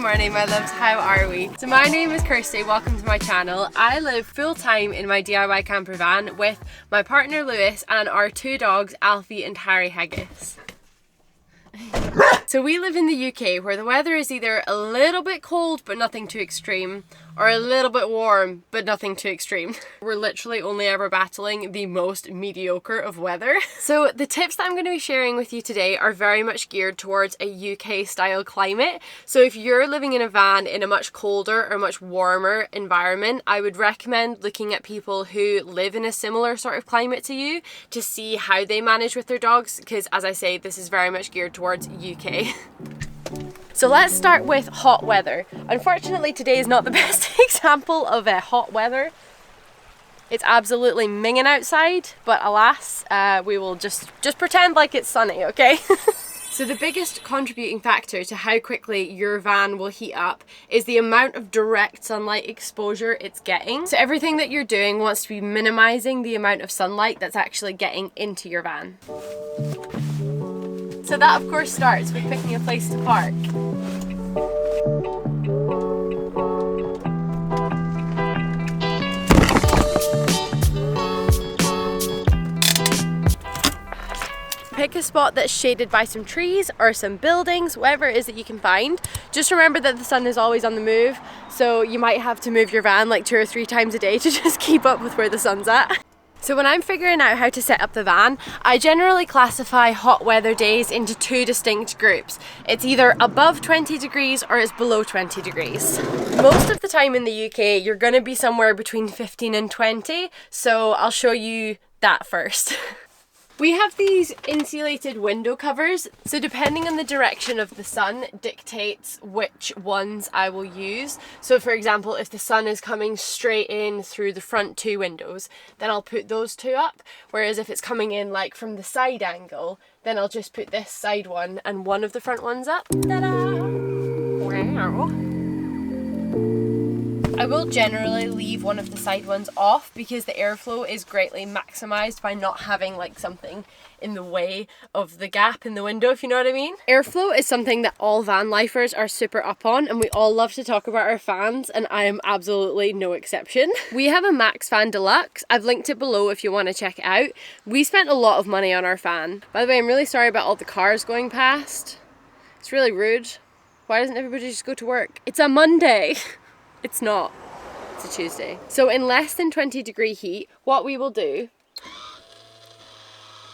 morning my loves, how are we? So my name is Kirst, welcome to my channel. I live full time in my DIY camper van with my partner Lewis and our two dogs Alfie and Harry Haggis. So we live in the UK where the weather is either a little bit cold but nothing too extreme, or a little bit warm but nothing too extreme. We're literally only ever battling the most mediocre of weather. So the tips that I'm going to be sharing with you today are very much geared towards a UK style climate. So if you're living in a van in a much colder or much warmer environment, I would recommend looking at people who live in a similar sort of climate to you to see how they manage with their dogs, because as I say, this is very much geared towards UK. So let's start with hot weather. Unfortunately, today is not the best example of hot weather. It's absolutely minging outside, but alas, we will just pretend like it's sunny, okay? So the biggest contributing factor to how quickly your van will heat up is the amount of direct sunlight exposure it's getting. So everything that you're doing wants to be minimizing the amount of sunlight that's actually getting into your van. So that of course starts with picking a place to park. Pick a spot that's shaded by some trees or some buildings, whatever it is that you can find. Just remember that the sun is always on the move, so you might have to move your van like 2 or 3 times a day to just keep up with where the sun's at. So when I'm figuring out how to set up the van, I generally classify hot weather days into 2 distinct groups. It's either above 20 degrees or it's below 20 degrees. Most of the time in the UK, you're going to be somewhere between 15 and 20, so I'll show you that first. We have these insulated window covers, so depending on the direction of the sun dictates which ones I will use. So for example, if the sun is coming straight in through the front 2 windows, then I'll put those 2 up, whereas if it's coming in like from the side angle, then I'll just put this side one and one of the front ones up. Ta-da! Wow. I will generally leave one of the side ones off because the airflow is greatly maximised by not having like something in the way of the gap in the window, if you know what I mean. Airflow is something that all van lifers are super up on, and we all love to talk about our fans, and I am absolutely no exception. We have a Max Fan Deluxe. I've linked it below if you want to check it out. We spent a lot of money on our fan. By the way, I'm really sorry about all the cars going past. It's really rude. Why doesn't everybody just go to work? It's a Monday. It's not. It's a Tuesday. So in less than 20 degree heat, what we will do,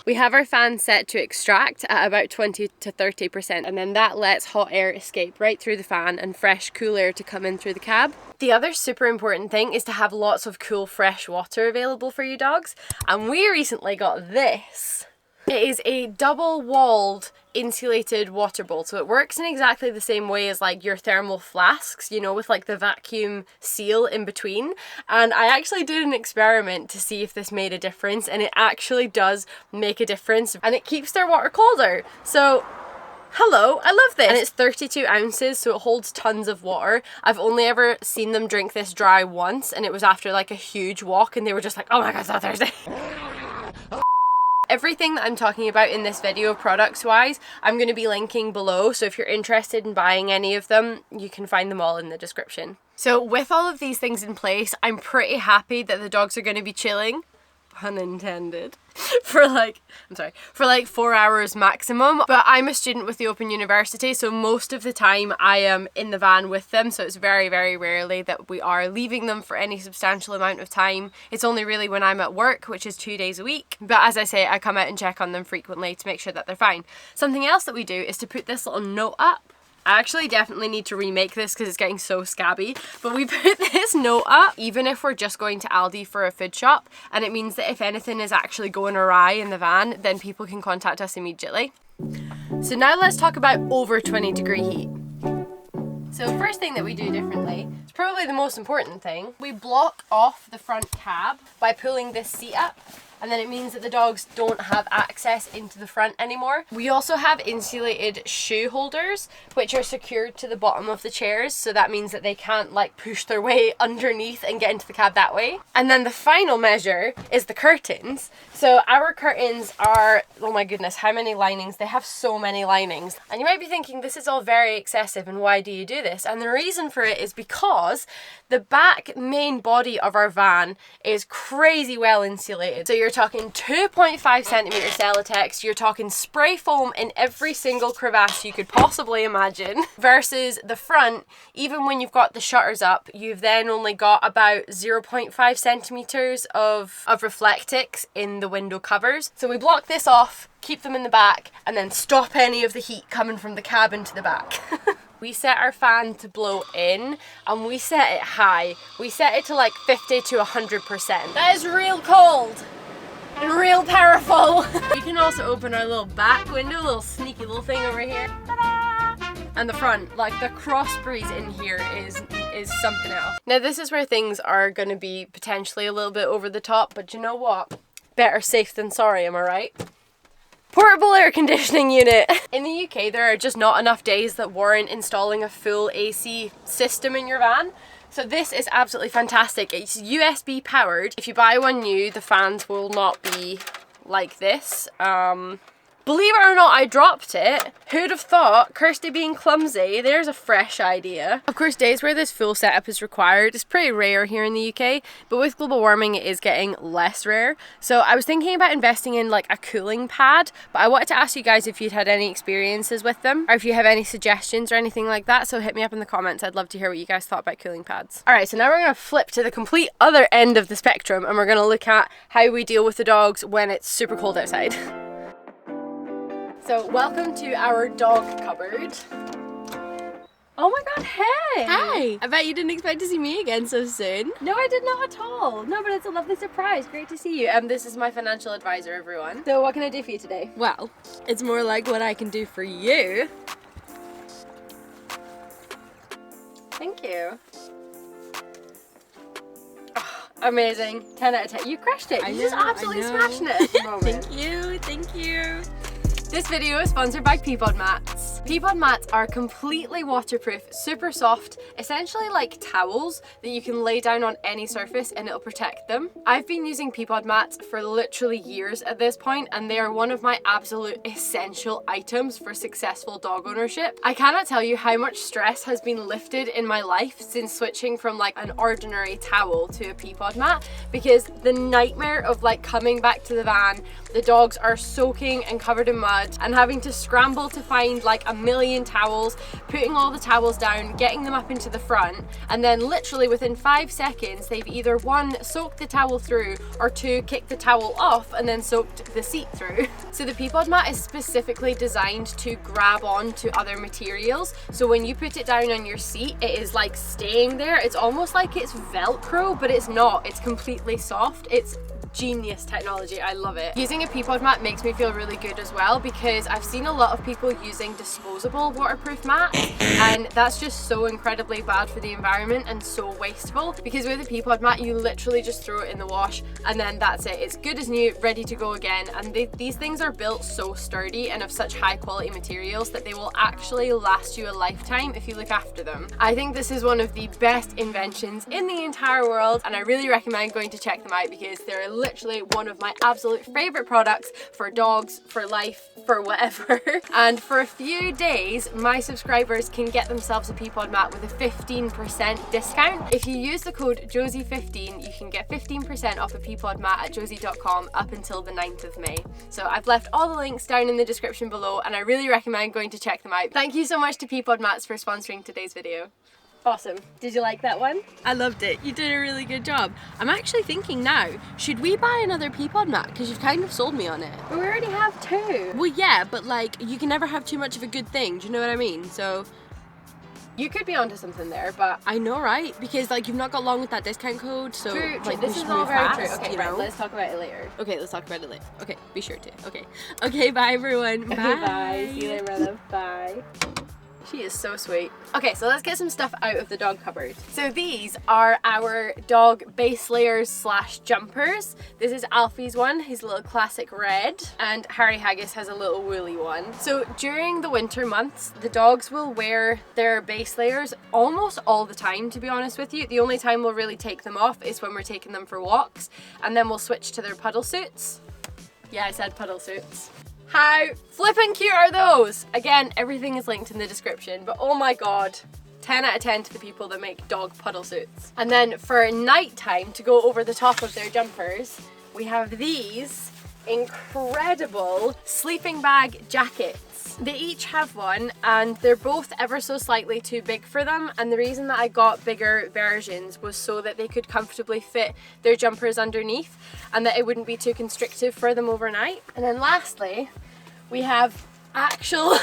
we have our fan set to extract at about 20 to 30%, and then that lets hot air escape right through the fan and fresh, cool air to come in through the cab. The other super important thing is to have lots of cool, fresh water available for your dogs. And we recently got this. It is a double-walled insulated water bowl, so it works in exactly the same way as like your thermal flasks, you know, with like the vacuum seal in between. And I actually did an experiment to see if this made a difference, and it actually does make a difference, and it keeps their water colder. So hello, I love this. And it's 32 ounces, so it holds tons of water. I've only ever seen them drink this dry once, and it was after like a huge walk, and they were just like, oh my god, it's not Thursday. Everything that I'm talking about in this video products wise, I'm going to be linking below, so if you're interested in buying any of them, you can find them all in the description. So with all of these things in place, I'm pretty happy that the dogs are going to be chilling, pun intended, for like 4 hours maximum. But I'm a student with the Open University, so most of the time I am in the van with them, so it's very, very rarely that we are leaving them for any substantial amount of time. It's only really when I'm at work, which is 2 days a week. But as I say, I come out and check on them frequently to make sure that they're fine. Something else that we do is to put this little note up. I actually definitely need to remake this because it's getting so scabby, but we put this note up even if we're just going to Aldi for a food shop, and it means that if anything is actually going awry in the van, then people can contact us immediately. So now let's talk about over 20 degree heat. So first thing that we do differently, it's probably the most important thing, we block off the front cab by pulling this seat up, and then it means that the dogs don't have access into the front anymore. We also have insulated shoe holders, which are secured to the bottom of the chairs, so that means that they can't like push their way underneath and get into the cab that way. And then the final measure is the curtains. So our curtains are, oh my goodness, how many linings? They have so many linings. And you might be thinking, this is all very excessive and why do you do this? And the reason for it is because the back main body of our van is crazy well insulated. So you're talking 2.5 centimeter Celotex, you're talking spray foam in every single crevasse you could possibly imagine, versus the front, even when you've got the shutters up, you've then only got about 0.5 centimeters of Reflectix in the window covers. So we block this off, keep them in the back, and then stop any of the heat coming from the cabin to the back. We set our fan to blow in and we set it high. We set it to like 50 to 100%. That is real cold and real powerful. We can also open our little back window, little sneaky little thing over here. Ta-da! And the front, like the cross breeze in here is something else. Now this is where things are going to be potentially a little bit over the top, but you know what? Better safe than sorry, am I right? Portable air conditioning unit. In the UK, there are just not enough days that warrant installing a full AC system in your van. So this is absolutely fantastic. It's USB powered. If you buy one new, the fans will not be like this. Believe it or not, I dropped it. Who'd have thought? Kirsty being clumsy. There's a fresh idea. Of course, days where this full setup is required is pretty rare here in the UK, but with global warming, it is getting less rare. So I was thinking about investing in like a cooling pad, but I wanted to ask you guys if you'd had any experiences with them, or if you have any suggestions or anything like that. So hit me up in the comments. I'd love to hear what you guys thought about cooling pads. All right, so now we're gonna flip to the complete other end of the spectrum, and we're gonna look at how we deal with the dogs when it's super cold outside. So welcome to our dog cupboard. Oh my god, hey! Hi! I bet you didn't expect to see me again so soon. No, I did not at all. No, but it's a lovely surprise. Great to see you. This is my financial advisor, everyone. So what can I do for you today? Well, it's more like what I can do for you. Thank you. Oh, amazing. 10 out of 10. You crushed it. You're just absolutely smashing it at the moment. Thank you, thank you. This video is sponsored by Peepod mats. Peepod mats are completely waterproof, super soft, essentially like towels that you can lay down on any surface and it'll protect them. I've been using Peepod mats for literally years at this point, and they are one of my absolute essential items for successful dog ownership. I cannot tell you how much stress has been lifted in my life since switching from like an ordinary towel to a Peepod mat, because the nightmare of like coming back to the van, the dogs are soaking and covered in mud, and having to scramble to find like a million towels, putting all the towels down, getting them up into the front, and then literally within 5 seconds they've either one, soaked the towel through, or two, kicked the towel off and then soaked the seat through. So the Peepod mat is specifically designed to grab on to other materials, so when you put it down on your seat it is like staying there. It's almost like it's Velcro, but it's not. It's completely soft. It's genius technology. I love it. Using a Peepod mat makes me feel really good as well, because I've seen a lot of people using disposable waterproof mats, and that's just so incredibly bad for the environment and so wasteful, because with a Peepod mat you literally just throw it in the wash and then that's it. It's good as new, ready to go again, and these things are built so sturdy and of such high quality materials that they will actually last you a lifetime if you look after them. I think this is one of the best inventions in the entire world, and I really recommend going to check them out because they're literally one of my absolute favorite products for dogs, for life, for whatever. And for a few days my subscribers can get themselves a Peepod mat with a 15% discount. If you use the code Josie15 you can get 15% off a Peepod mat at josie.com up until the 9th of May. So I've left all the links down in the description below, and I really recommend going to check them out. Thank you so much to Peepod mats for sponsoring today's video. Awesome. Did you like that one? I loved it. You did a really good job. I'm actually thinking now, should we buy another Peepod mat? Because you've kind of sold me on it. But we already have 2. Well, yeah, but like, you can never have too much of a good thing. Do you know what I mean? So you could be onto something there, but I know, right? Because like, you've not got long with that discount code, so true. Like, this is all very fast, true. Okay, you right, know? let's talk about it later. Okay, let's talk about it later. Okay, be sure to. Okay, bye everyone. Bye. Okay, bye. See you later, brother. Bye. She is so sweet. Okay, so let's get some stuff out of the dog cupboard. So these are our dog base layers slash jumpers. This is Alfie's one, his little classic red, and Harry Haggis has a little woolly one. So during the winter months, the dogs will wear their base layers almost all the time, to be honest with you. The only time we'll really take them off is when we're taking them for walks, and then we'll switch to their puddle suits. Yeah, I said puddle suits. How flippin' cute are those? Again, everything is linked in the description, but oh my god. 10 out of 10 to the people that make dog puddle suits. And then for nighttime, to go over the top of their jumpers, we have these incredible sleeping bag jackets. They each have one, and they're both ever so slightly too big for them, and the reason that I got bigger versions was so that they could comfortably fit their jumpers underneath and that it wouldn't be too constrictive for them overnight. And then lastly, we have actual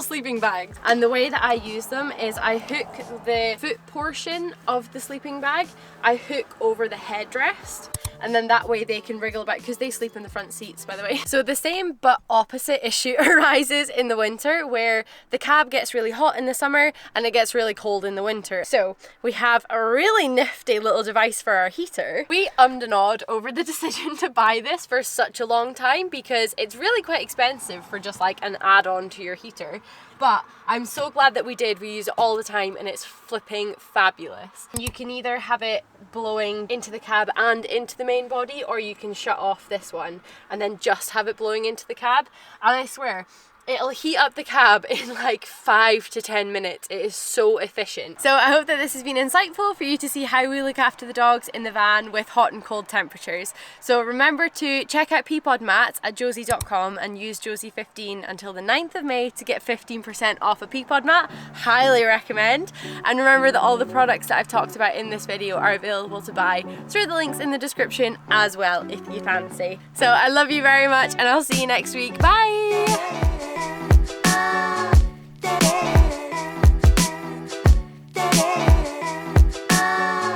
sleeping bags, and the way that I use them is I hook the foot portion of the sleeping bag, I hook over the headrest, and then that way they can wriggle about, because they sleep in the front seats, by the way. So the same but opposite issue arises in the winter, where the cab gets really hot in the summer and it gets really cold in the winter. So we have a really nifty little device for our heater. We ummed and awed over the decision to buy this for such a long time because it's really quite expensive for just like an add-on to your heater. But I'm so glad that we did. We use it all the time and it's flipping fabulous. You can either have it blowing into the cab and into the main body, or you can shut off this one and then just have it blowing into the cab. And I swear, it'll heat up the cab in like 5 to 10 minutes. It is so efficient. So I hope that this has been insightful for you to see how we look after the dogs in the van with hot and cold temperatures. So remember to check out Peepod mats at josie.com and use Josie15 until the 9th of May to get 15% off a Peepod mat. Highly recommend. And remember that all the products that I've talked about in this video are available to buy through the links in the description as well if you fancy. So I love you very much, and I'll see you next week. Bye!